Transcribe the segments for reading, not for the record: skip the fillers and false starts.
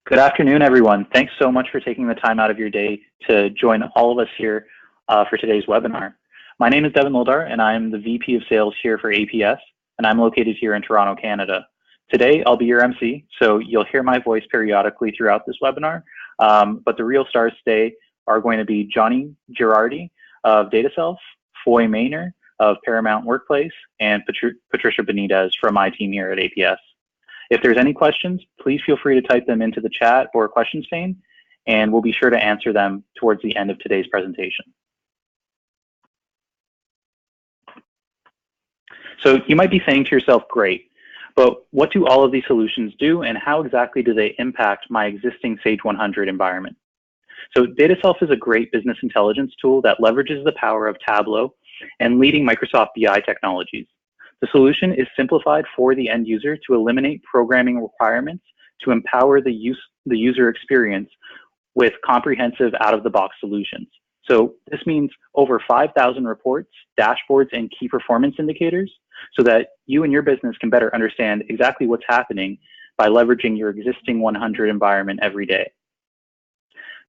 Good afternoon, everyone. Thanks so much for taking the time out of your day to join all of us here for today's webinar. My name is Devin Loldar, and I'm the VP of Sales here for APS, and I'm located here in Toronto, Canada. Today, I'll be your MC, so you'll hear my voice periodically throughout this webinar, but the real stars today are going to be Johnny Girardi of DataSelf, Foy Maynor of Paramount WorkPlace, and Patricia Benitez from my team here at APS. If there's any questions, please feel free to type them into the chat or questions pane, and we'll be sure to answer them towards the end of today's presentation. So you might be saying to yourself, great, but what do all of these solutions do, and how exactly do they impact my existing Sage 100 environment? So DataSelf is a great business intelligence tool that leverages the power of Tableau and leading Microsoft BI technologies. The solution is simplified for the end user to eliminate programming requirements to empower the user experience with comprehensive out-of-the-box solutions. So this means over 5,000 reports, dashboards, and key performance indicators so that you and your business can better understand exactly what's happening by leveraging your existing 100 environment every day.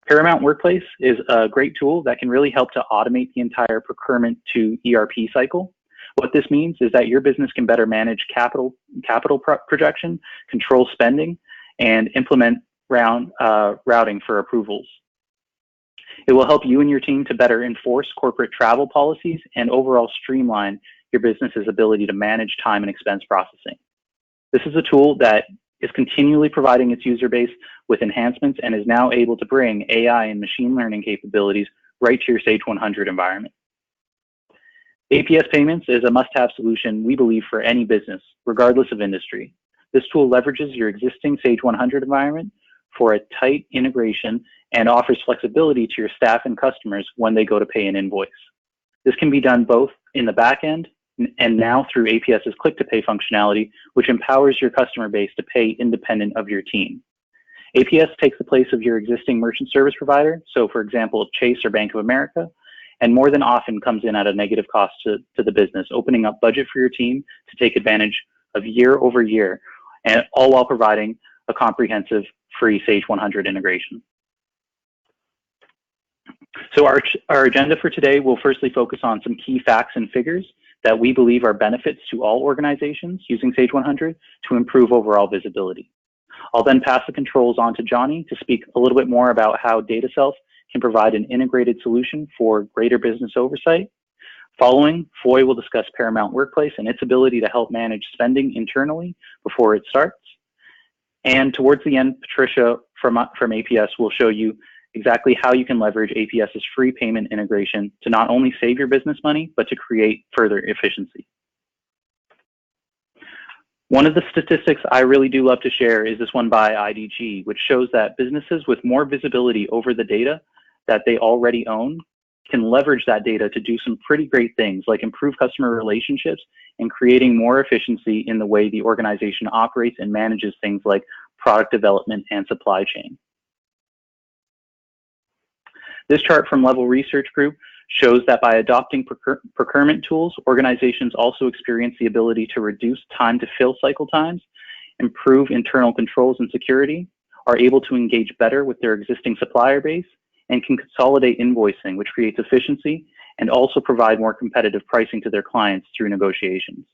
Paramount WorkPlace is a great tool that can really help to automate the entire procurement to ERP cycle. What this means is that your business can better manage capital projection, control spending, and implement routing for approvals. It will help you and your team to better enforce corporate travel policies and overall streamline your business's ability to manage time and expense processing. This is a tool that is continually providing its user base with enhancements and is now able to bring AI and machine learning capabilities right to your Sage 100 environment. APS Payments is a must-have solution, we believe, for any business, regardless of industry. This tool leverages your existing Sage 100 environment for a tight integration and offers flexibility to your staff and customers when they go to pay an invoice. This can be done both in the back end and now through APS's click-to-pay functionality, which empowers your customer base to pay independent of your team. APS takes the place of your existing merchant service provider, so for example, Chase or Bank of America, and more than often comes in at a negative cost to the business, opening up budget for your team to take advantage of year over year, and all while providing a comprehensive free Sage 100 integration. So our agenda for today will firstly focus on some key facts and figures that we believe are benefits to all organizations using Sage 100 to improve overall visibility. I'll then pass the controls on to Johnny to speak a little bit more about how DataSelf can provide an integrated solution for greater business oversight. Following, Foy will discuss Paramount WorkPlace and its ability to help manage spending internally before it starts. And towards the end, Patricia from APS will show you exactly how you can leverage APS's free payment integration to not only save your business money, but to create further efficiency. One of the statistics I really do love to share is this one by IDG, which shows that businesses with more visibility over the data that they already own can leverage that data to do some pretty great things like improve customer relationships and creating more efficiency in the way the organization operates and manages things like product development and supply chain. This chart from Level Research Group shows that by adopting procurement tools, organizations also experience the ability to reduce time to fill cycle times, improve internal controls and security, are able to engage better with their existing supplier base, and can consolidate invoicing, which creates efficiency and also provide more competitive pricing to their clients through negotiations.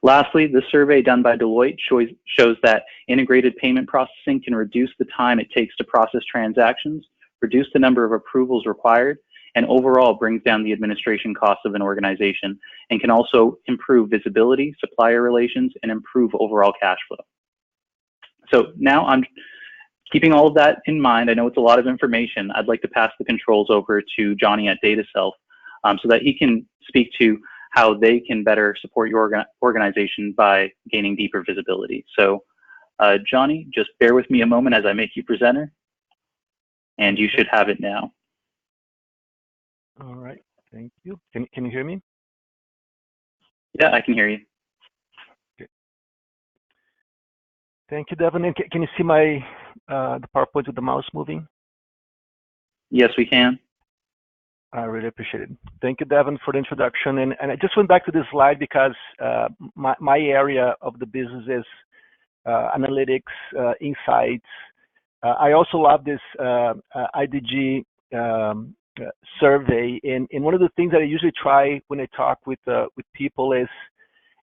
Lastly, the survey done by Deloitte shows that integrated payment processing can reduce the time it takes to process transactions, reduce the number of approvals required, and overall brings down the administration costs of an organization, and can also improve visibility, supplier relations, and improve overall cash flow. So now I'm keeping all of that in mind. I know it's a lot of information. I'd like to pass the controls over to Johnny at DataSelf so that he can speak to how they can better support your organization by gaining deeper visibility. So Johnny, just bear with me a moment as I make you presenter, and you should have it now. All right, thank you. Can you hear me? Yeah, I can hear you. Okay. Thank you, Devin. And can you see my the PowerPoint with the mouse moving? Yes, we can. I really appreciate it. Thank you, Devin, for the introduction. And I just went back to this slide because my area of the business is analytics, insights. I also love this IDG survey, and one of the things that I usually try when I talk with people is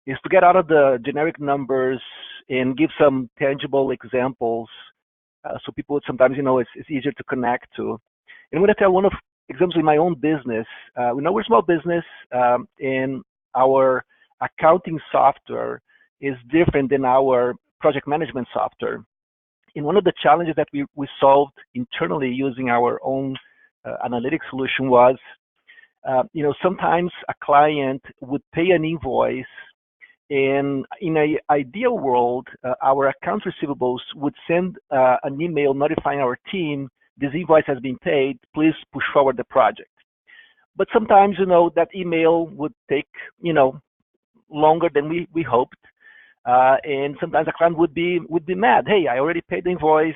to get out of the generic numbers and give some tangible examples, so people sometimes it's easier to connect to. And I'm going to tell one of examples in my own business. We know we're a small business, and our accounting software is different than our project management software. And one of the challenges that we solved internally using our own analytics solution was, sometimes a client would pay an invoice, and in an ideal world, our accounts receivables would send an email notifying our team, this invoice has been paid, please push forward the project. But sometimes, that email would take, longer than we hoped. And sometimes a client would be mad. Hey, I already paid the invoice.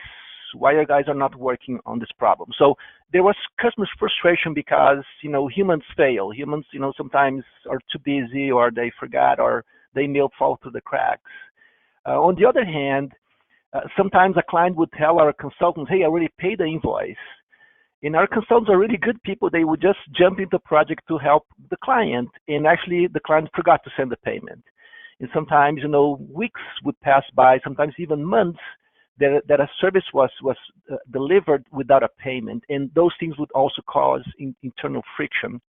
Why you guys are not working on this problem? So there was customer frustration because humans fail. Humans sometimes are too busy, or they forgot, or the email fall through the cracks. On the other hand, sometimes a client would tell our consultants, hey, I already paid the invoice. And our consultants are really good people. They would just jump into the project to help the client, and actually the client forgot to send the payment. And sometimes, weeks would pass by, sometimes even months, that a service was delivered without a payment. And those things would also cause internal friction.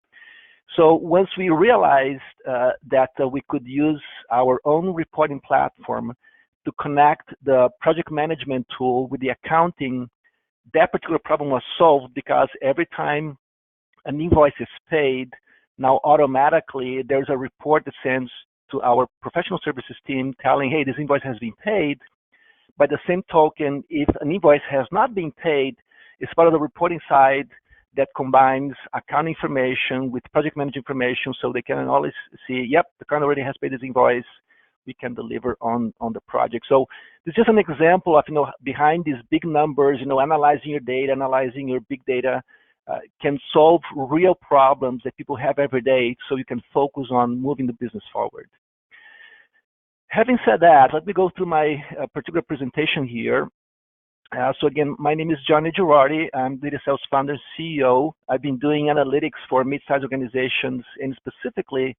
So once we realized that we could use our own reporting platform to connect the project management tool with the accounting, that particular problem was solved, because every time an invoice is paid, now automatically there's a report that sends to our professional services team telling, hey, this invoice has been paid. By the same token, if an invoice has not been paid, it's part of the reporting side that combines account information with project manager information, so they can always see, yep, the client already has paid this invoice, we can deliver on the project. So this is just an example of, behind these big numbers, analyzing your data, analyzing your big data, can solve real problems that people have every day, so you can focus on moving the business forward. Having said that, let me go through my particular presentation here. So again, my name is Johnny Girardi. I'm DataSelf's founder and CEO. I've been doing analytics for mid-sized organizations, and specifically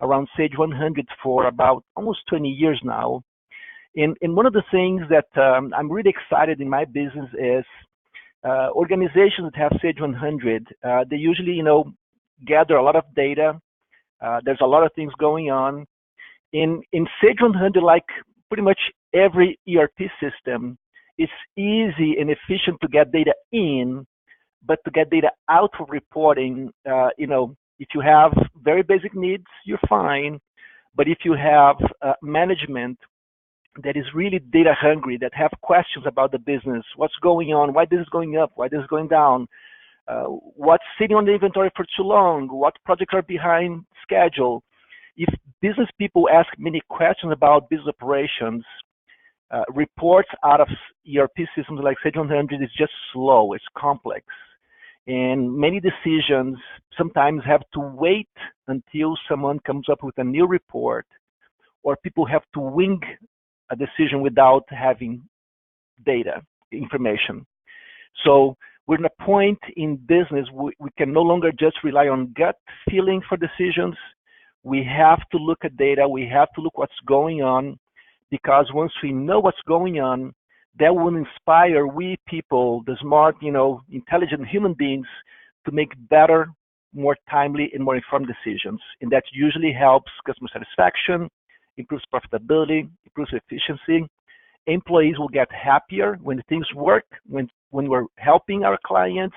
around Sage 100 for about almost 20 years now. And one of the things that I'm really excited in my business is organizations that have Sage 100, they usually, gather a lot of data. There's a lot of things going on. In Sage 100, like pretty much every ERP system, it's easy and efficient to get data in, but to get data out for reporting, if you have very basic needs, you're fine. But if you have management that is really data hungry, that have questions about the business, what's going on, why this is going up, why this is going down, what's sitting on the inventory for too long, what projects are behind schedule. If business people ask many questions about business operations, reports out of ERP systems like Sage 100 is just slow, it's complex. And many decisions sometimes have to wait until someone comes up with a new report, or people have to wing a decision without having data, information. So we're in a point in business we can no longer just rely on gut feeling for decisions. We have to look at data, we have to look what's going on, because once we know what's going on, that will inspire we people, the smart, intelligent human beings, to make better, more timely, and more informed decisions. And that usually helps customer satisfaction, improves profitability, improves efficiency. Employees will get happier when things work. When we're helping our clients,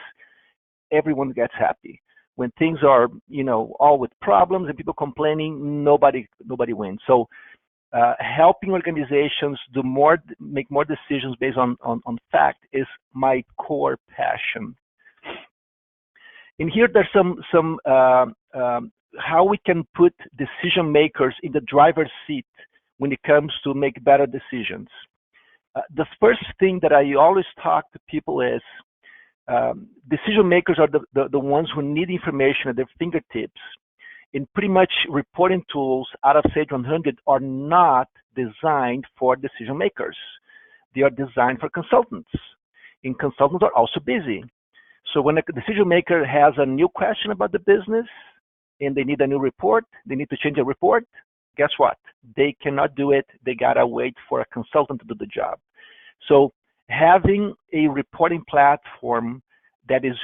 everyone gets happy. When things are, all with problems and people complaining, nobody wins. So helping organizations make more decisions based on fact is my core passion. And here there's some how we can put decision makers in the driver's seat when it comes to make better decisions. The first thing that I always talk to people is decision makers are the ones who need information at their fingertips. And pretty much reporting tools out of Sage 100 are not designed for decision makers. They are designed for consultants. And consultants are also busy. So when a decision maker has a new question about the business and they need a new report, they need to change a report, guess what? They cannot do it. They gotta wait for a consultant to do the job. So having a reporting platform that is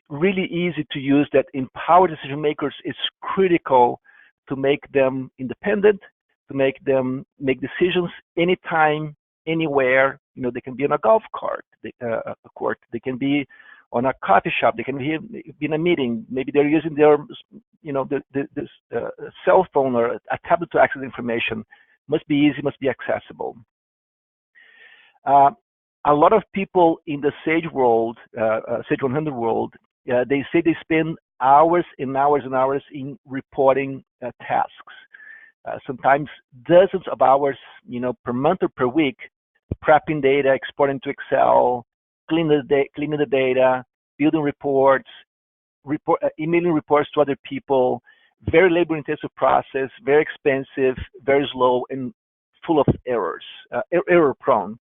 really easy to use, that empower decision makers, is critical to make them independent, to make them make decisions anytime, anywhere. You know, they can be on a golf court, they can be on a coffee shop, they can be in a meeting. Maybe they're using their, you know, this cell phone or a tablet to access information. Must be easy, must be accessible. A lot of people in the Sage world, Sage 100 world, they say they spend hours and hours and hours in reporting tasks. Sometimes dozens of hours, you know, per month or per week, prepping data, exporting to Excel, cleaning the data, building reports, emailing reports to other people. Very labor-intensive process, very expensive, very slow, and full of errors, error-prone.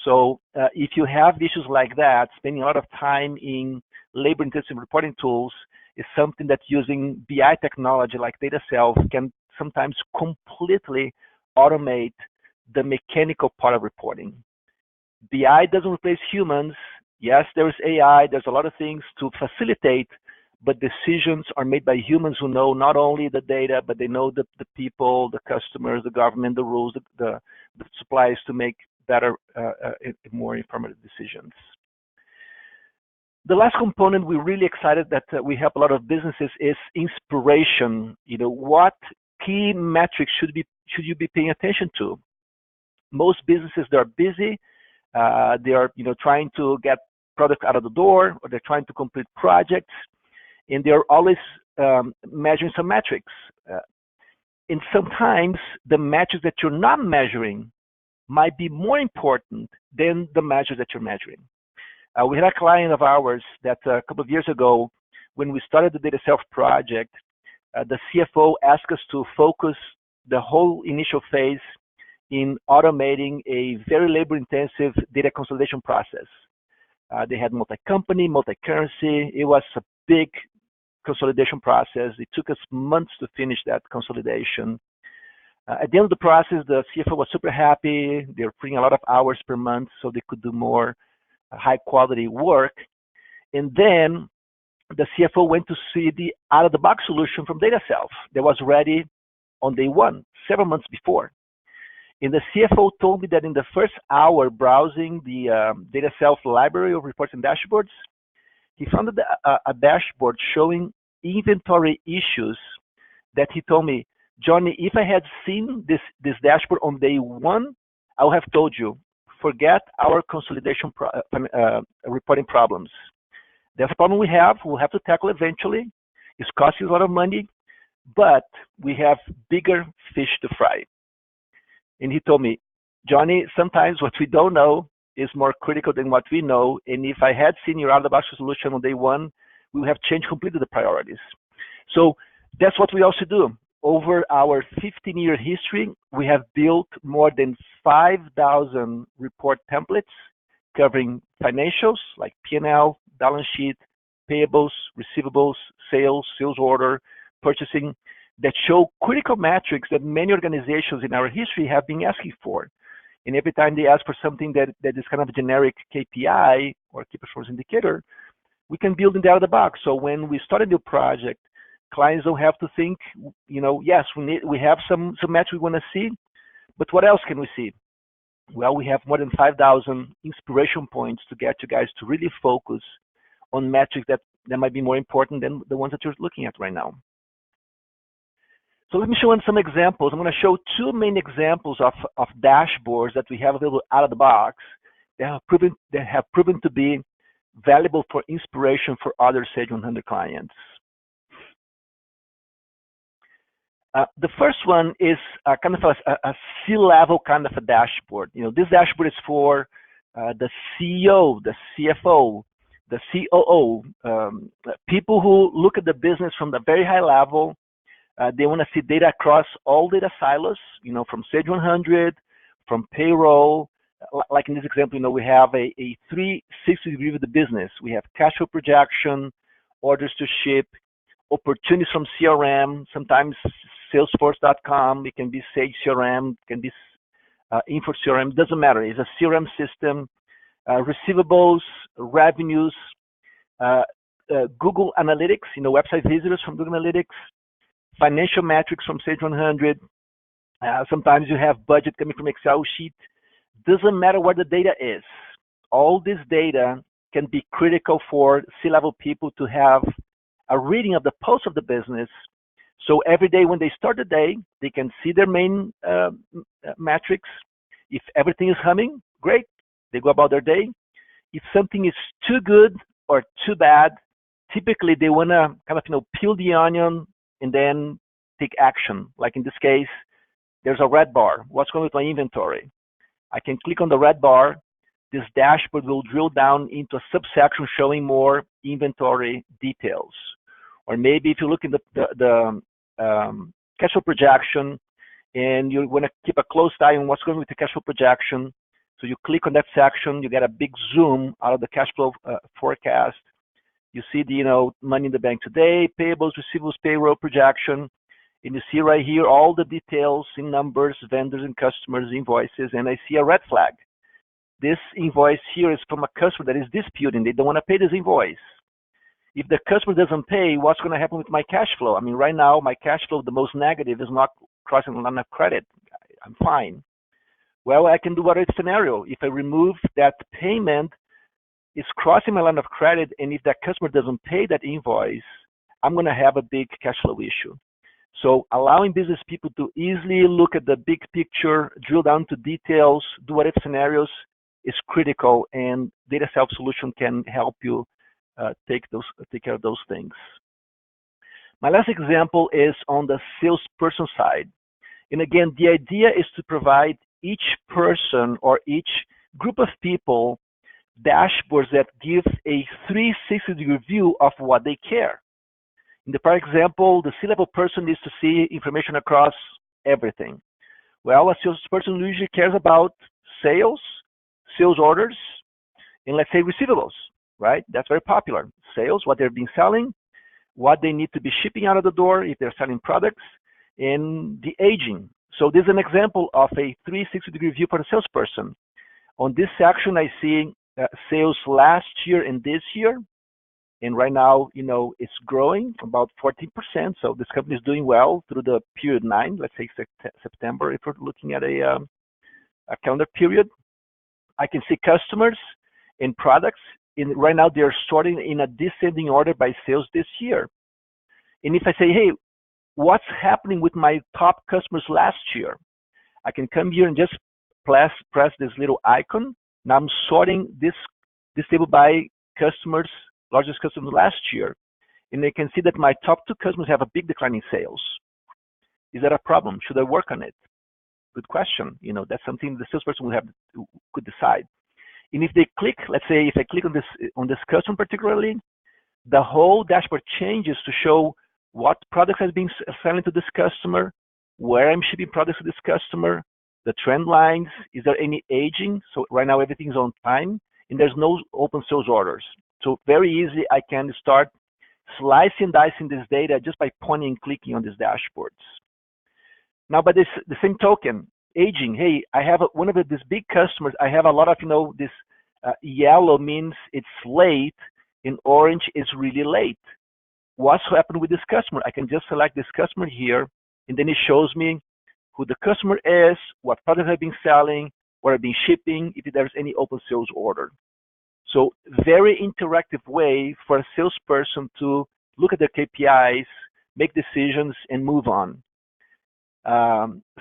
So if you have issues like that, spending a lot of time in labor-intensive reporting tools is something that using BI technology like DataSelf can sometimes completely automate the mechanical part of reporting. BI doesn't replace humans. Yes, there is AI. There's a lot of things to facilitate, but decisions are made by humans who know not only the data, but they know the people, the customers, the government, the rules, the suppliers to make better, more informative decisions. The last component we're really excited that we help a lot of businesses is inspiration. You know, what key metrics should you be paying attention to? Most businesses, they're busy. They are, you know, trying to get product out of the door, or they're trying to complete projects, and they're always measuring some metrics. And sometimes the metrics that you're not measuring might be more important than the measures that you're measuring. We had a client of ours that a couple of years ago, when we started the DataSelf project, the CFO asked us to focus the whole initial phase in automating a very labor-intensive data consolidation process. They had multi-company, multi-currency. It was a big consolidation process. It took us months to finish that consolidation. At the end of the process, the CFO was super happy. They were freeing a lot of hours per month so they could do more high-quality work. And then the CFO went to see the out-of-the-box solution from DataSelf that was ready on day one, several months before. And the CFO told me that in the first hour browsing the DataSelf library of reports and dashboards, he found a dashboard showing inventory issues that he told me, Johnny, if I had seen this dashboard on day one, I would have told you, forget our consolidation reporting problems. That's a problem we'll have to tackle eventually. It's costing a lot of money, but we have bigger fish to fry. And he told me, Johnny, sometimes what we don't know is more critical than what we know. And if I had seen your out-of-the-box solution on day one, we would have changed completely the priorities. So that's what we also do. Over our 15-year history, we have built more than 5,000 report templates covering financials like P&L, balance sheet, payables, receivables, sales order, purchasing, that show critical metrics that many organizations in our history have been asking for. And every time they ask for something that is kind of a generic KPI or key performance indicator, we can build it out of the box. So when we start a new project, clients don't have to think, you know, yes, we have some metrics we want to see, but what else can we see? Well, we have more than 5,000 inspiration points to get you guys to really focus on metrics that might be more important than the ones that you're looking at right now. So let me show you some examples. I'm going to show two main examples of dashboards that we have available out of the box that have proven to be valuable for inspiration for other Sage 100 clients. The first one is kind of a C-level kind of a dashboard. You know, this dashboard is for the CEO, the CFO, the COO, people who look at the business from the very high level, They want to see data across all data silos, from Sage 100, from payroll. Like in this example, we have a 360 view of the business. We have cash flow projection, orders to ship, opportunities from CRM, sometimes Salesforce.com, it can be Sage CRM, it can be Info CRM, doesn't matter. It's a CRM system, receivables, revenues, Google Analytics, website visitors from Google Analytics, financial metrics from Sage 100. Sometimes you have budget coming from Excel sheet. Doesn't matter where the data is. All this data can be critical for C-level people to have a reading of the pulse of the business. So every day when they start the day, they can see their main metrics. If everything is humming, great. They go about their day. If something is too good or too bad, typically they want to kind of peel the onion and then take action. Like in this case, there's a red bar. What's going on with my inventory? I can click on the red bar. This dashboard will drill down into a subsection showing more inventory details. Or maybe if you look in the cash flow projection and you want to keep a close eye on what's going on with the cash flow projection, so you click on that section, you get a big zoom out of the cash flow forecast. You see the money in the bank today, payables, receivables, payroll projection, and you see right here all the details in numbers, vendors and customers, invoices, and I see a red flag. This invoice here is from a customer that is disputing. They don't want to pay this invoice. If the customer doesn't pay, what's going to happen with my cash flow? I mean, right now, my cash flow, the most negative, is not crossing the line of credit. I'm fine. Well, I can do what if scenario. If I remove that payment, it's crossing my line of credit, and if that customer doesn't pay that invoice, I'm going to have a big cash flow issue. So allowing business people to easily look at the big picture, drill down to details, do what if scenarios is critical, and DataSelf solution can help you take care of those things. My last example is on the salesperson side. And again, the idea is to provide each person or each group of people dashboards that give a 360-degree view of what they care. In the prior example, the C-level person needs to see information across everything. Well, a salesperson usually cares about sales orders, and let's say receivables, right? That's very popular. Sales, what they've been selling, what they need to be shipping out of the door if they're selling products, and the aging. So this is an example of a 360-degree view for the salesperson. On this section, I see sales last year and this year. And right now, it's growing about 14%. So this company is doing well through the period 9, let's say September, if we're looking at a calendar period. I can see customers and products. Right now, they're sorting in a descending order by sales this year. And if I say, hey, what's happening with my top customers last year? I can come here and just press this little icon. Now I'm sorting this table by customers, largest customers last year. And I can see that my top 2 customers have a big decline in sales. Is that a problem? Should I work on it? Good question. That's something the salesperson could decide. And if they click, let's say if I click on this customer particularly, the whole dashboard changes to show what products has been selling to this customer, where I'm shipping products to this customer, the trend lines, is there any aging? So right now everything's on time, and there's no open sales orders. So very easy, I can start slicing and dicing this data just by pointing and clicking on these dashboards. Now, by the same token, aging, hey, I have one of these big customers, I have a lot of, this yellow means it's late, and orange is really late. What's happened with this customer? I can just select this customer here, and then it shows me who the customer is, what products I've been selling, what I've been shipping, if there's any open sales order. So very interactive way for a salesperson to look at their KPIs, make decisions, and move on.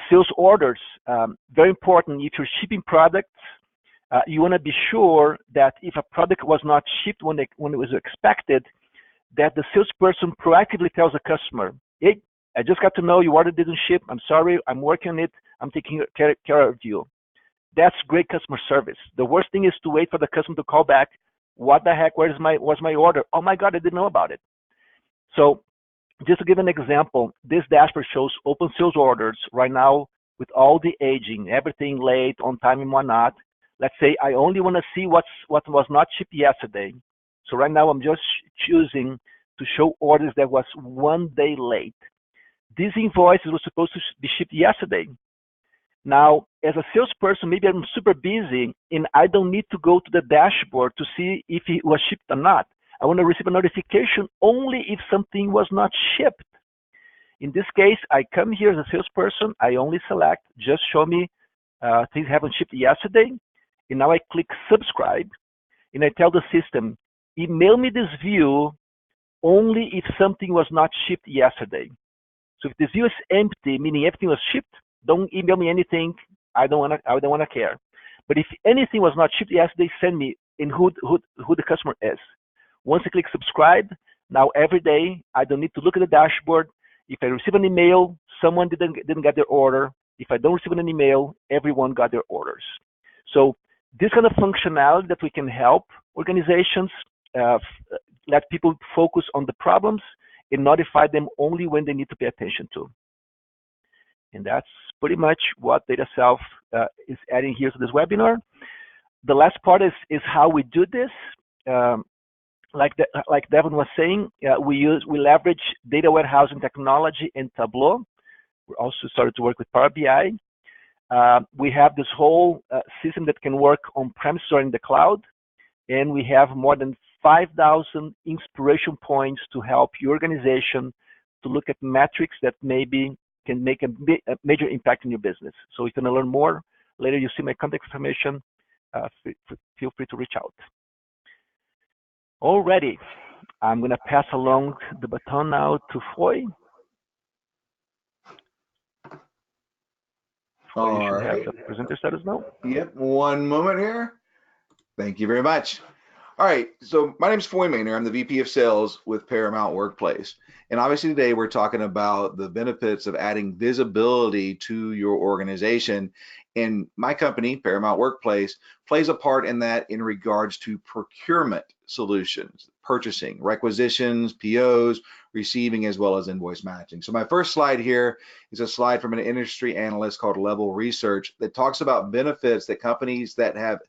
Sales orders, very important. If you're shipping products, you want to be sure that if a product was not shipped when it was expected, that the salesperson proactively tells the customer, hey, I just got to know your order didn't ship. I'm sorry, I'm working on it. I'm taking care of you. That's great customer service. The worst thing is to wait for the customer to call back. What the heck? Where's my order? Oh my God, I didn't know about it. So just to give an example, this dashboard shows open sales orders right now with all the aging, everything late, on time, and whatnot. Let's say I only want to see what was not shipped yesterday. So right now I'm just choosing to show orders that was 1 day late. This invoice was supposed to be shipped yesterday. Now, as a salesperson, maybe I'm super busy and I don't need to go to the dashboard to see if it was shipped or not. I want to receive a notification only if something was not shipped. In this case, I come here as a salesperson, I only select, just show me things haven't shipped yesterday, and now I click subscribe, and I tell the system, email me this view only if something was not shipped yesterday. So if this view is empty, meaning everything was shipped, don't email me anything, I don't wanna care. But if anything was not shipped yesterday, send me in who the customer is. Once I click subscribe, now every day I don't need to look at the dashboard. If I receive an email, someone didn't get their order. If I don't receive an email, everyone got their orders. So this kind of functionality that we can help organizations let people focus on the problems and notify them only when they need to pay attention to. And that's pretty much what DataSelf is adding here to this webinar. The last part is how we do this. Like Devin was saying, we leverage data warehousing technology and Tableau. We're also started to work with Power BI. We have this whole system that can work on-premise or in the cloud, and we have more than 5,000 inspiration points to help your organization to look at metrics that maybe can make a major impact in your business. So if you want to learn more, later you see my contact information, feel free to reach out. Alrighty, I'm going to pass along the baton now to Foy. All you should right. have the presenter status now. Yep, one moment here. Thank you very much. All right, so my name is Foy Maynor. I'm the VP of Sales with Paramount WorkPlace. And obviously today we're talking about the benefits of adding visibility to your organization. And my company, Paramount WorkPlace, plays a part in that in regards to procurement solutions, purchasing, requisitions, POs, receiving, as well as invoice matching. So my first slide here is a slide from an industry analyst called Level Research that talks about benefits that companies that have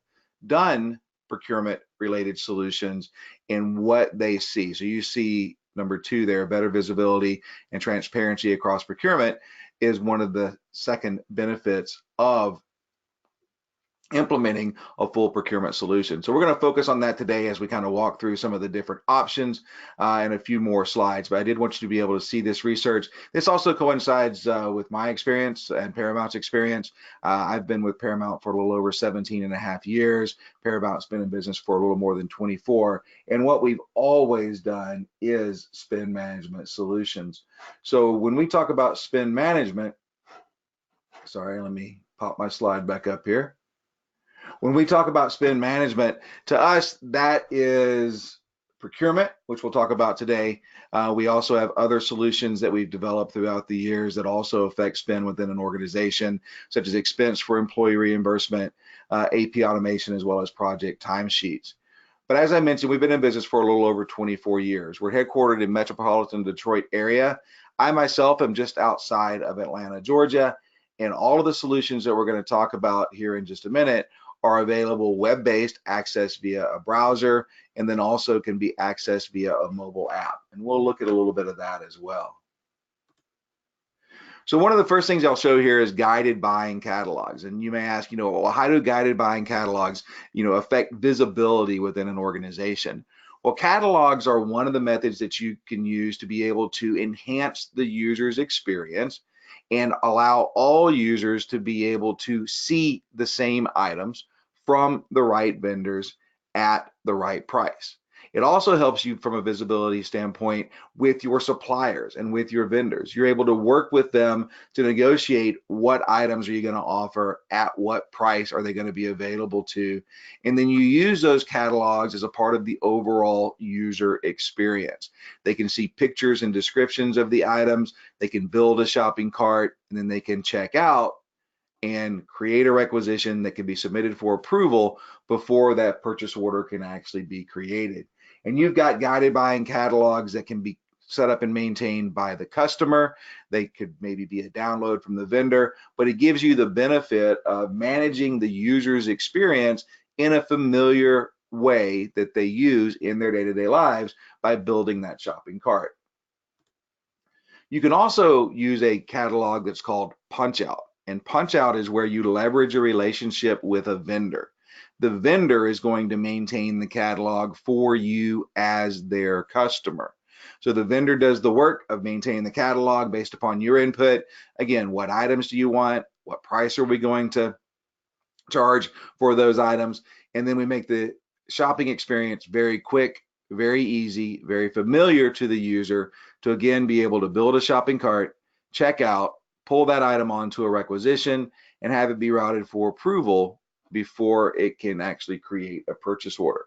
done procurement related solutions and what they see. So you see number 2 there, better visibility and transparency across procurement is one of the second benefits of implementing a full procurement solution. So we're going to focus on that today as we kind of walk through some of the different options and a few more slides. But I did want you to be able to see this research. This also coincides with my experience and Paramount's experience. I've been with Paramount for a little over 17 and a half years. Paramount's been in business for a little more than 24. And what we've always done is spend management solutions. So when we talk about spend management, sorry, let me pop my slide back up here. When we talk about spend management, to us, that is procurement, which we'll talk about today. We also have other solutions that we've developed throughout the years that also affect spend within an organization, such as expense for employee reimbursement, AP automation, as well as project timesheets. But as I mentioned, we've been in business for a little over 24 years. We're headquartered in metropolitan Detroit area. I myself am just outside of Atlanta, Georgia, and all of the solutions that we're going to talk about here in just a minute are available web-based, accessed via a browser, and then also can be accessed via a mobile app. And we'll look at a little bit of that as well. So one of the first things I'll show here is guided buying catalogs. And you may ask, well, how do guided buying catalogs, affect visibility within an organization? Well, catalogs are one of the methods that you can use to be able to enhance the user's experience and allow all users to be able to see the same items from the right vendors at the right price. It also helps you from a visibility standpoint with your suppliers and with your vendors. You're able to work with them to negotiate what items are you going to offer, at what price are they going to be available to, and then you use those catalogs as a part of the overall user experience. They can see pictures and descriptions of the items, they can build a shopping cart, and then they can check out and create a requisition that can be submitted for approval before that purchase order can actually be created. And you've got guided buying catalogs that can be set up and maintained by the customer. They could maybe be a download from the vendor, but it gives you the benefit of managing the user's experience in a familiar way that they use in their day-to-day lives by building that shopping cart. You can also use a catalog that's called Punchout, and Punchout is where you leverage a relationship with a vendor. The vendor is going to maintain the catalog for you as their customer. So the vendor does the work of maintaining the catalog based upon your input. Again, what items do you want? What price are we going to charge for those items? And then we make the shopping experience very quick, very easy, very familiar to the user to again be able to build a shopping cart, check out, pull that item onto a requisition, and have it be routed for approval before it can actually create a purchase order.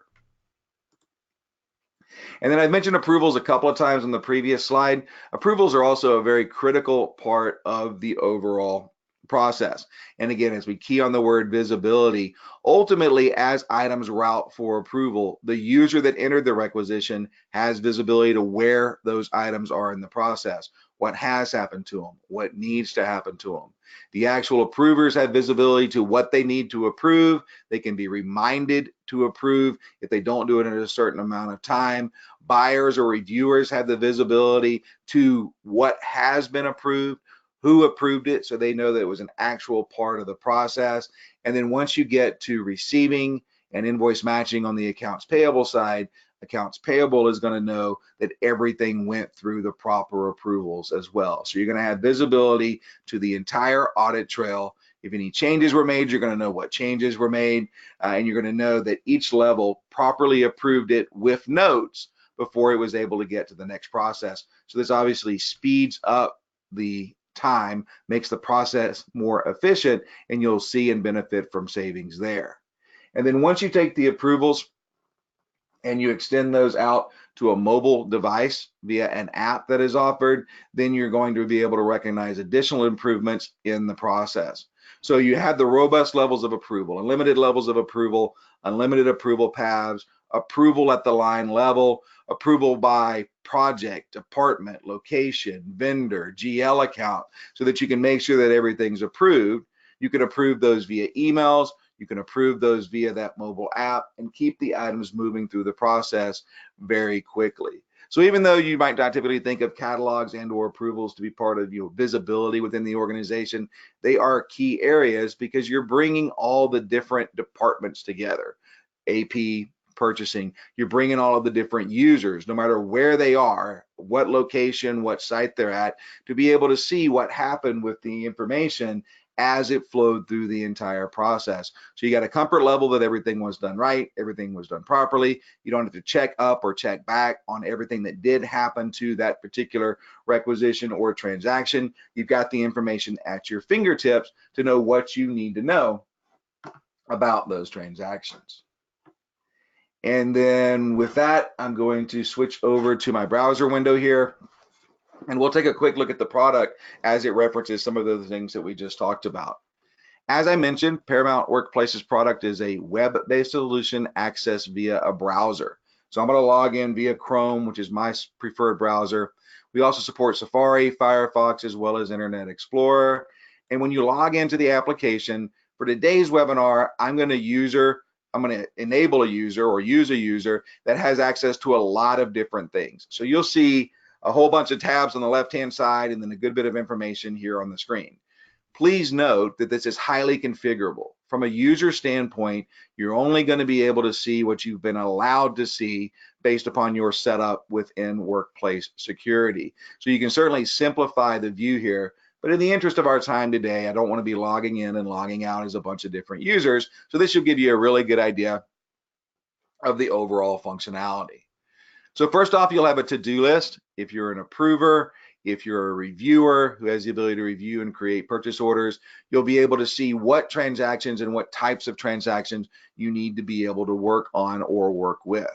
And then I've mentioned approvals a couple of times on the previous slide. Approvals are also a very critical part of the overall process. And again, as we key on the word visibility, ultimately as items route for approval, the user that entered the requisition has visibility to where those items are in the process, what has happened to them, what needs to happen to them. The actual approvers have visibility to what they need to approve. They can be reminded to approve if they don't do it in a certain amount of time. Buyers or reviewers have the visibility to what has been approved, who approved it, so they know that it was an actual part of the process. And then once you get to receiving and invoice matching on the accounts payable side, accounts payable is going to know that everything went through the proper approvals as well. So you're going to have visibility to the entire audit trail. If any changes were made, you're going to know what changes were made, and you're going to know that each level properly approved it with notes before it was able to get to the next process. So this obviously speeds up the time, makes the process more efficient, and you'll see and benefit from savings there. And then once you take the approvals and you extend those out to a mobile device via an app that is offered, then you're going to be able to recognize additional improvements in the process. So you have the robust levels of approval, unlimited levels of approval, unlimited approval paths, approval at the line level, approval by project, department, location, vendor, GL account, so that you can make sure that everything's approved. You can approve those via emails. You can approve those via that mobile app and keep the items moving through the process very quickly. So even though you might not typically think of catalogs and or approvals to be part of visibility within the organization, they are key areas because you're bringing all the different departments together. AP, purchasing, you're bringing all of the different users, no matter where they are, what location, what site they're at, to be able to see what happened with the information as it flowed through the entire process. So you got a comfort level that everything was done right, everything was done properly. You don't have to check up or check back on everything that did happen to that particular requisition or transaction. You've got the information at your fingertips to know what you need to know about those transactions. And then with that, I'm going to switch over to my browser window here, and we'll take a quick look at the product as it references some of the things that we just talked about. As I mentioned, Paramount WorkPlace's product is a web-based solution accessed via a browser. So I'm going to log in via Chrome, which is my preferred browser. We also support Safari, Firefox, as well as Internet Explorer. And when you log into the application, for today's webinar, I'm going to enable a user or use a user that has access to a lot of different things. So you'll see a whole bunch of tabs on the left-hand side and then a good bit of information here on the screen. Please note that this is highly configurable. From a user standpoint, you're only going to be able to see what you've been allowed to see based upon your setup within Workplace Security. So you can certainly simplify the view here, but in the interest of our time today, I don't want to be logging in and logging out as a bunch of different users. So this should give you a really good idea of the overall functionality. So first off, you'll have a to-do list. If you're an approver, if you're a reviewer who has the ability to review and create purchase orders, you'll be able to see what transactions and what types of transactions you need to be able to work on or work with.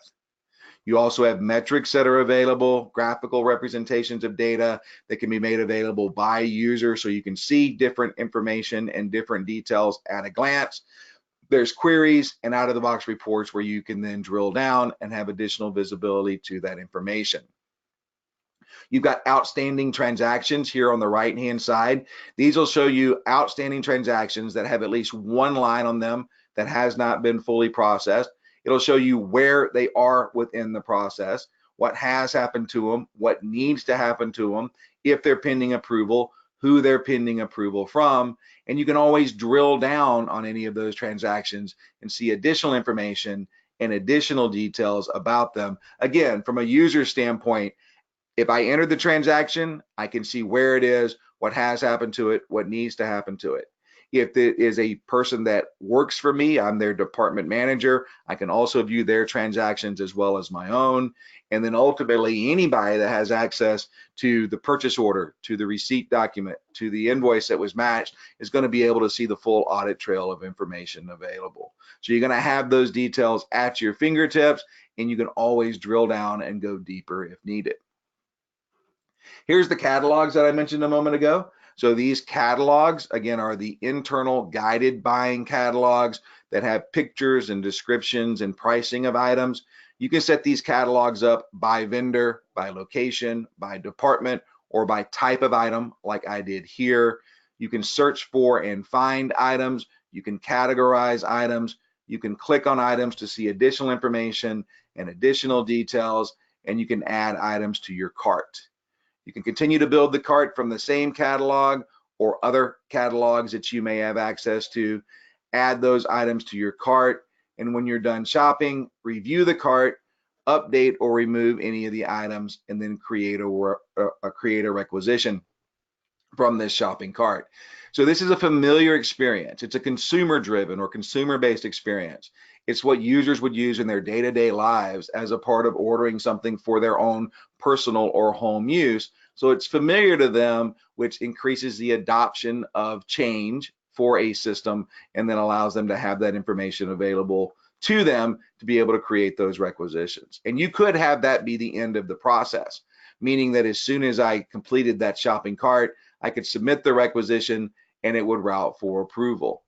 You also have metrics that are available, graphical representations of data that can be made available by user so you can see different information and different details at a glance. There's queries and out-of-the-box reports where you can then drill down and have additional visibility to that information. You've got outstanding transactions here on the right-hand side. These will show you outstanding transactions that have at least one line on them that has not been fully processed. It'll show you where they are within the process, what has happened to them, what needs to happen to them, if they're pending approval, who they're pending approval from, and you can always drill down on any of those transactions and see additional information and additional details about them. Again, from a user standpoint, if I enter the transaction, I can see where it is, what has happened to it, what needs to happen to it. If it is a person that works for me, I'm their department manager, I can also view their transactions as well as my own. And then ultimately, anybody that has access to the purchase order, to the receipt document, to the invoice that was matched is going to be able to see the full audit trail of information available. So you're going to have those details at your fingertips, and you can always drill down and go deeper if needed. Here's the catalogs that I mentioned a moment ago. So these catalogs, again, are the internal guided buying catalogs that have pictures and descriptions and pricing of items. You can set these catalogs up by vendor, by location, by department, or by type of item, like I did here. You can search for and find items. You can categorize items. You can click on items to see additional information and additional details, and you can add items to your cart. You can continue to build the cart from the same catalog or other catalogs that you may have access to. Add those items to your cart, and when you're done shopping, review the cart, update or remove any of the items, and then create a requisition from this shopping cart. So this is a familiar experience. It's a consumer-driven or consumer-based experience. It's what users would use in their day-to-day lives as a part of ordering something for their own personal or home use. So it's familiar to them, which increases the adoption of change for a system and then allows them to have that information available to them to be able to create those requisitions. And you could have that be the end of the process, meaning that as soon as I completed that shopping cart, I could submit the requisition and it would route for approval.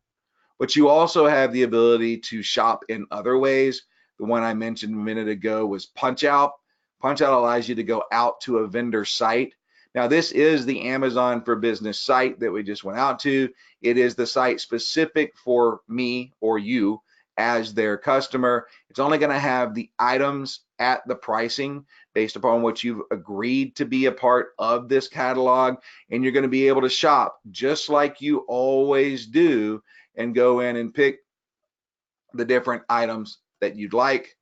But you also have the ability to shop in other ways. The one I mentioned a minute ago was Punch Out. Punch Out allows you to go out to a vendor site. Now, this is the Amazon for Business site that we just went out to. It is the site specific for me or you as their customer. It's only going to have the items at the pricing based upon what you've agreed to be a part of this catalog, and you're going to be able to shop just like you always do and go in and pick the different items that you'd like,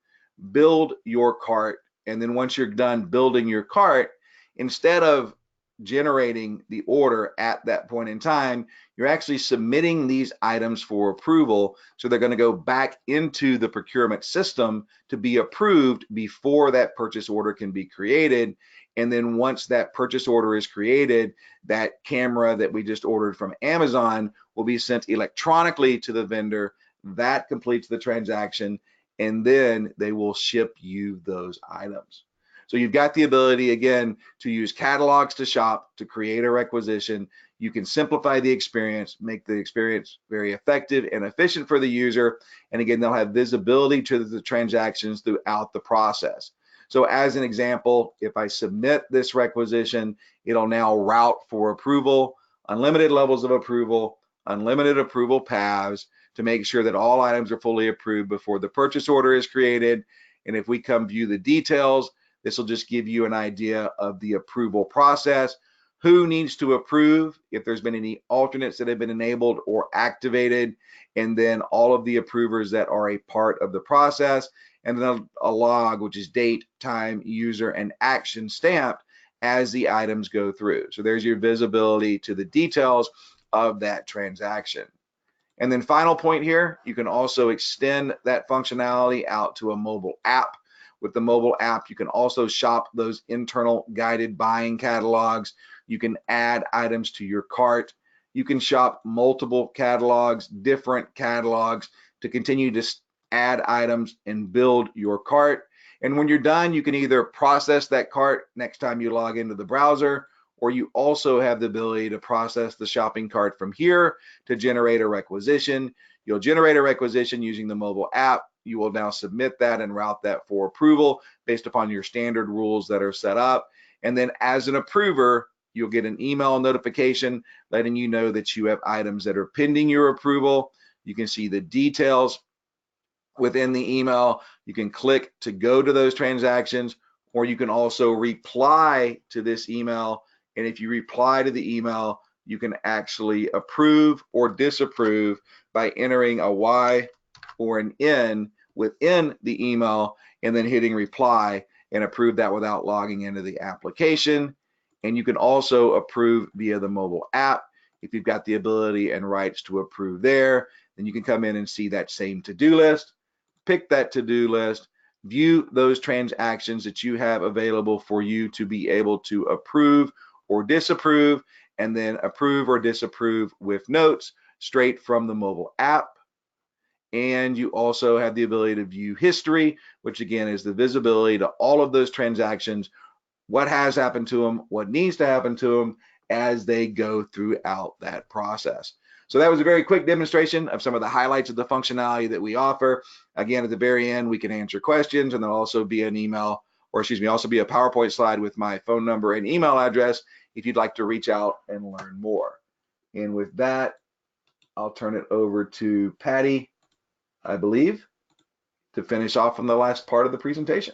build your cart, and then once you're done building your cart, instead of generating the order at that point in time, you're actually submitting these items for approval. So they're going to go back into the procurement system to be approved before that purchase order can be created. And then once that purchase order is created, that camera that we just ordered from Amazon will be sent electronically to the vendor. That completes the transaction, and then they will ship you those items. So you've got the ability, again, to use catalogs to shop, to create a requisition. You can simplify the experience, make the experience very effective and efficient for the user. And again, they'll have visibility to the transactions throughout the process. So as an example, if I submit this requisition, it'll now route for approval, unlimited levels of approval, unlimited approval paths to make sure that all items are fully approved before the purchase order is created. And if we come view the details, this will just give you an idea of the approval process, who needs to approve, if there's been any alternates that have been enabled or activated, and then all of the approvers that are a part of the process, and then a log, which is date, time, user, and action stamped as the items go through. So there's your visibility to the details of that transaction. And then final point here, you can also extend that functionality out to a mobile app. With the mobile app, you can also shop those internal guided buying catalogs. You can add items to your cart. You can shop multiple catalogs, different catalogs to continue to add items and build your cart. And when you're done, you can either process that cart next time you log into the browser, or you also have the ability to process the shopping cart from here to generate a requisition. You'll generate a requisition using the mobile app. You will now submit that and route that for approval based upon your standard rules that are set up. And then as an approver, you'll get an email notification letting you know that you have items that are pending your approval. You can see the details within the email. You can click to go to those transactions, or you can also reply to this email. And if you reply to the email, you can actually approve or disapprove by entering a Y or an N within the email and then hitting reply and approve that without logging into the application. And you can also approve via the mobile app. If you've got the ability and rights to approve there, then you can come in and see that same to-do list, pick that to-do list, view those transactions that you have available for you to be able to approve or disapprove, and then approve or disapprove with notes straight from the mobile app. And you also have the ability to view history, which again is the visibility to all of those transactions, what has happened to them, what needs to happen to them as they go throughout that process. So that was a very quick demonstration of some of the highlights of the functionality that we offer. Again, at the very end, we can answer questions, and there'll also be an email, or excuse me, also be a PowerPoint slide with my phone number and email address if you'd like to reach out and learn more. And with that, I'll turn it over to Patty, I believe, to finish off on the last part of the presentation.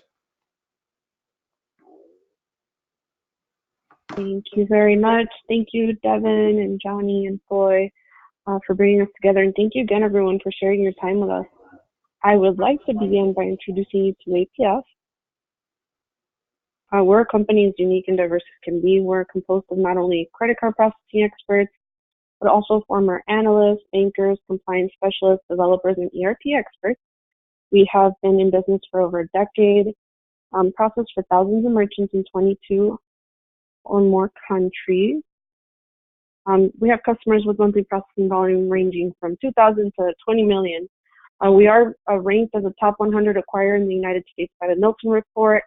Thank you very much. Thank you, Devin and Johnny and Foy, for bringing us together. And thank you again, everyone, for sharing your time with us. I would like to begin by introducing you to APS. We're a company as unique and diverse as can be. We're composed of not only credit card processing experts, but also former analysts, bankers, compliance specialists, developers, and ERP experts. We have been in business for over a decade, processed for thousands of merchants in 22 or more countries. We have customers with monthly processing volume ranging from 2,000 to 20 million. We are ranked as a top 100 acquirer in the United States by the Nielsen report,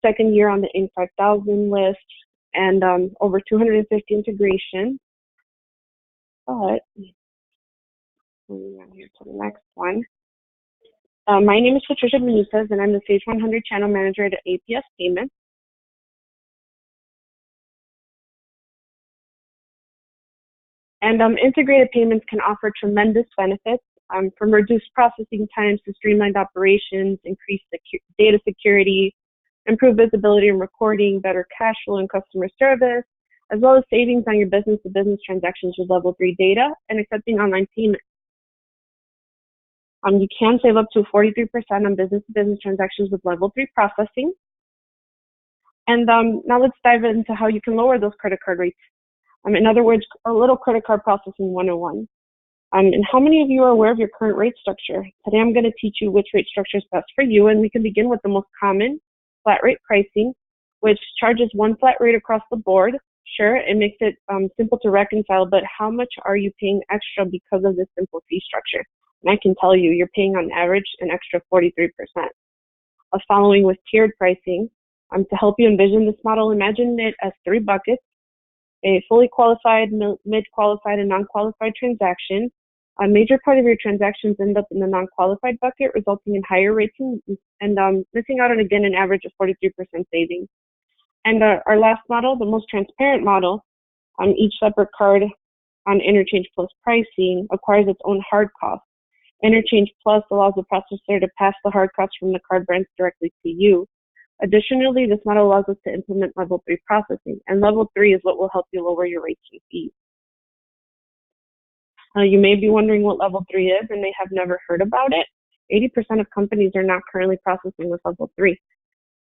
second year on the Inc. 5000 list, and over 250 integrations. But moving on here to the next one. My name is Patricia Benitez, and I'm the Sage 100 Channel Manager at APS Payments. And integrated payments can offer tremendous benefits, from reduced processing times to streamlined operations, increased data security, improved visibility and recording, better cash flow and customer service, as well as savings on your business-to-business transactions with level 3 data and accepting online payments. You can save up to 43% on business-to-business transactions with level 3 processing. And now let's dive into how you can lower those credit card rates. In other words, a little credit card processing 101. And how many of you are aware of your current rate structure? Today I'm going to teach you which rate structure is best for you, and we can begin with the most common, flat rate pricing, which charges one flat rate across the board. Sure, it makes it simple to reconcile, but how much are you paying extra because of this simple fee structure? And I can tell you, you're paying on average an extra 43%. Following with tiered pricing, to help you envision this model, imagine it as 3 buckets: a fully qualified, mid-qualified, and non-qualified transaction. A major part of your transactions end up in the non-qualified bucket, resulting in higher rates and missing out on, again, an average of 43% savings. And our last model, the most transparent model, each separate card on Interchange Plus pricing acquires its own hard cost. Interchange Plus allows the processor to pass the hard costs from the card brands directly to you. Additionally, this model allows us to implement level 3 processing, and level 3 is what will help you lower your rates and fees. You may be wondering what level 3 is and may have never heard about it. 80% of companies are not currently processing with level 3.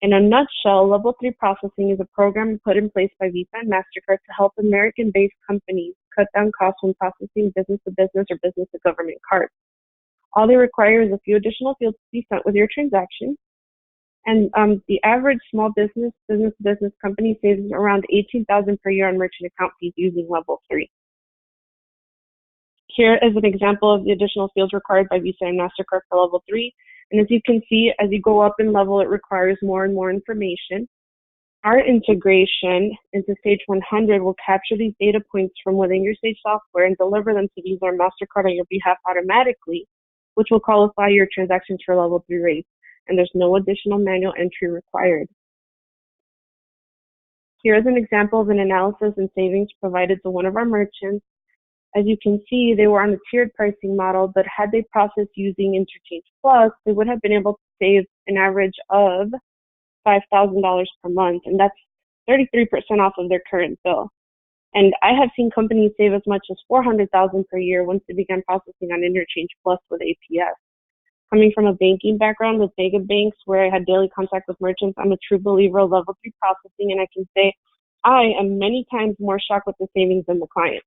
In a nutshell, level 3 processing is a program put in place by Visa and MasterCard to help American-based companies cut down costs when processing business-to-business or business-to-government cards. All they require is a few additional fields to be sent with your transaction. And the average small business-to-business company saves around $18,000 per year on merchant account fees using level 3. Here is an example of the additional fields required by Visa and MasterCard for level 3. And as you can see, as you go up in level, it requires more and more information. Our integration into Sage 100 will capture these data points from within your Sage software and deliver them to Visa or MasterCard on your behalf automatically, which will qualify your transactions for level 3 rates. And there's no additional manual entry required. Here is an example of an analysis and savings provided to one of our merchants. As you can see, they were on a tiered pricing model, but had they processed using Interchange Plus, they would have been able to save an average of $5,000 per month, and that's 33% off of their current bill. And I have seen companies save as much as $400,000 per year once they began processing on Interchange Plus with APS. Coming from a banking background with mega banks where I had daily contact with merchants, I'm a true believer of level 3 processing, and I can say I am many times more shocked with the savings than the client.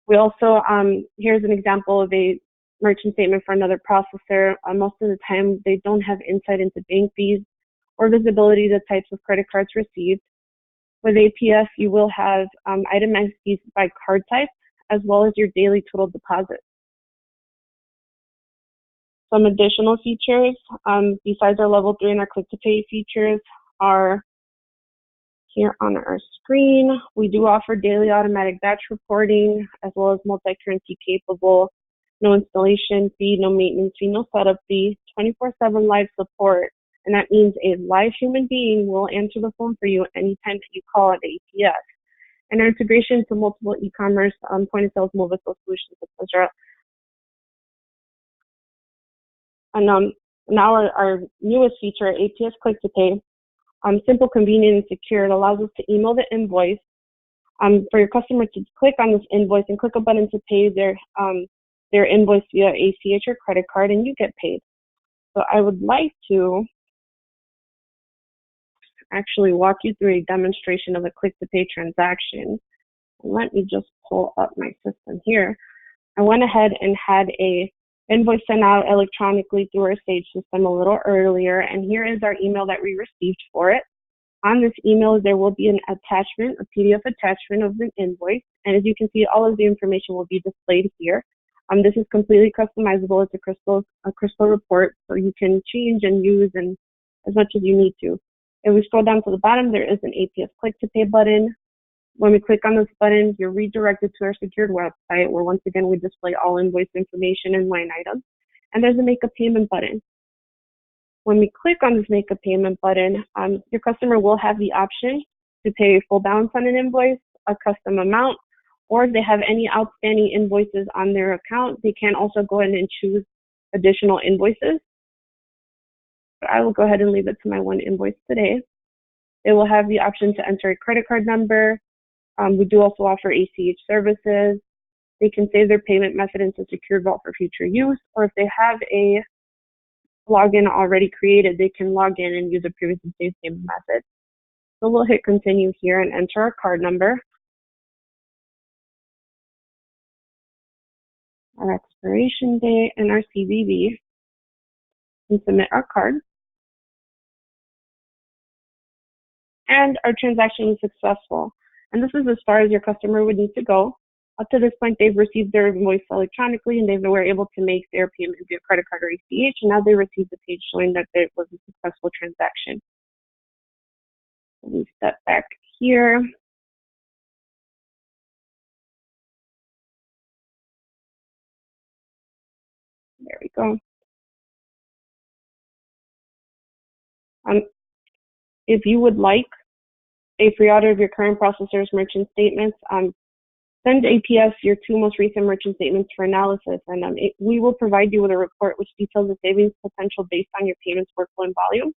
We also, here's an example of a merchant statement for another processor. Most of the time, they don't have insight into bank fees or visibility to types of credit cards received. With APS, you will have itemized fees by card type, as well as your daily total deposit. Some additional features, besides our level 3 and our click to pay features, are here on our screen. We do offer daily automatic batch reporting, as well as multi-currency capable, no installation fee, no maintenance fee, no setup fee, 24/7 live support. And that means a live human being will answer the phone for you anytime that you call at APS. And our integration to multiple e-commerce, point of sales, mobile solutions, etc. And now our newest feature, APS Click to Pay, simple, convenient, and secure. It allows us to email the invoice for your customer to click on this invoice and click a button to pay their invoice via ACH or credit card, and you get paid. So I would like to actually walk you through a demonstration of a click to pay transaction. Let me just pull up my system here. I went ahead and had a invoice sent out electronically through our Sage system a little earlier, and here is our email that we received for it. On this email, there will be an attachment, a PDF attachment of an invoice, and as you can see, all of the information will be displayed here. This is completely customizable. It's a crystal report, so you can change and use and as much as you need to. If we scroll down to the bottom, there is an APS Click to Pay button. When we click on this button, you're redirected to our secured website, where once again we display all invoice information and line items. And there's a Make a Payment button. When we click on this Make a Payment button, your customer will have the option to pay a full balance on an invoice, a custom amount, or if they have any outstanding invoices on their account, they can also go ahead and choose additional invoices. But I will go ahead and leave it to my one invoice today. They will have the option to enter a credit card number. We do also offer ACH services. They can save their payment method into Secure Vault for future use, or if they have a login already created, they can log in and use a previously saved payment method. So we'll hit continue here and enter our card number, our expiration date, and our CVV, and submit our card. And our transaction is successful. And this is as far as your customer would need to go. Up to this point, they've received their invoice electronically, and they were able to make their payment via credit card or ACH, and now they received the page showing that it was a successful transaction. Let me step back here. There we go. If you would like a free audit of your current processor's merchant statements, send APS your 2 most recent merchant statements for analysis, and we will provide you with a report which details the savings potential based on your payments workflow and volume.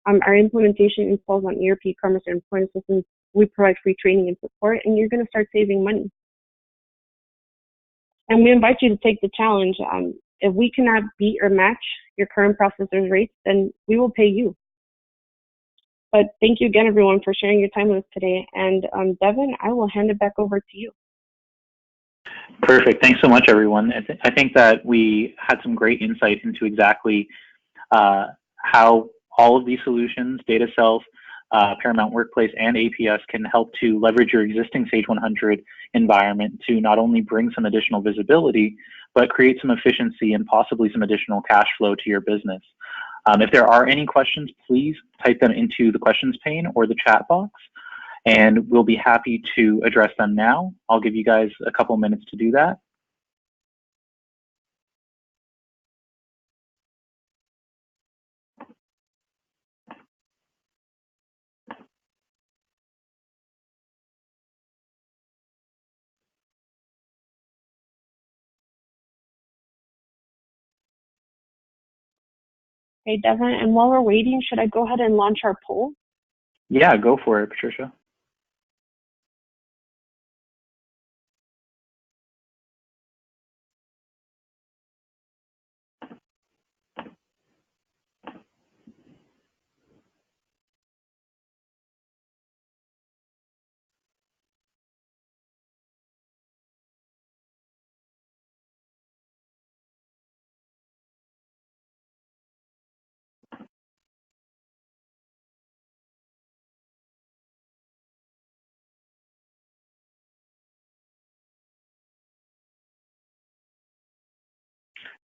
Our implementation installs on ERP, commerce, and point systems. We provide free training and support, and you're going to start saving money. And we invite you to take the challenge. If we cannot beat or match your current processor's rates, then we will pay you. But thank you again, everyone, for sharing your time with us today. And Devin, I will hand it back over to you. Perfect. Thanks so much, everyone. I think that we had some great insight into exactly how all of these solutions, DataSelf, Paramount WorkPlace, and APS can help to leverage your existing Sage 100 environment to not only bring some additional visibility, but create some efficiency and possibly some additional cash flow to your business. If there are any questions, please type them into the questions pane or the chat box, and we'll be happy to address them now. I'll give you guys a couple minutes to do that. Okay, Devin, and while we're waiting, should I go ahead and launch our poll? Yeah, go for it, Patricia.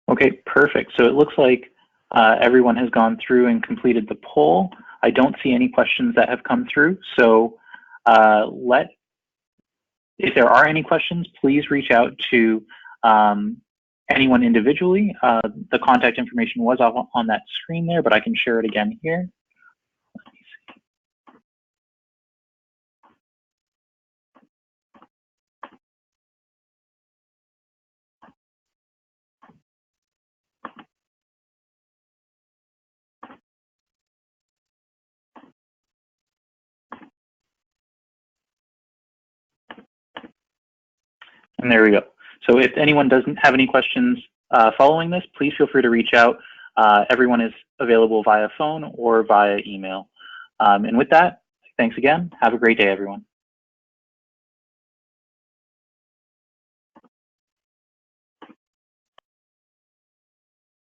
Okay, perfect. So it looks like everyone has gone through and completed the poll. I don't see any questions that have come through. So if there are any questions, please reach out to anyone individually. The contact information was on that screen there, but I can share it again here. And there we go. So if anyone doesn't have any questions following this, please feel free to reach out. Everyone is available via phone or via email. And with that, thanks again. Have a great day, everyone.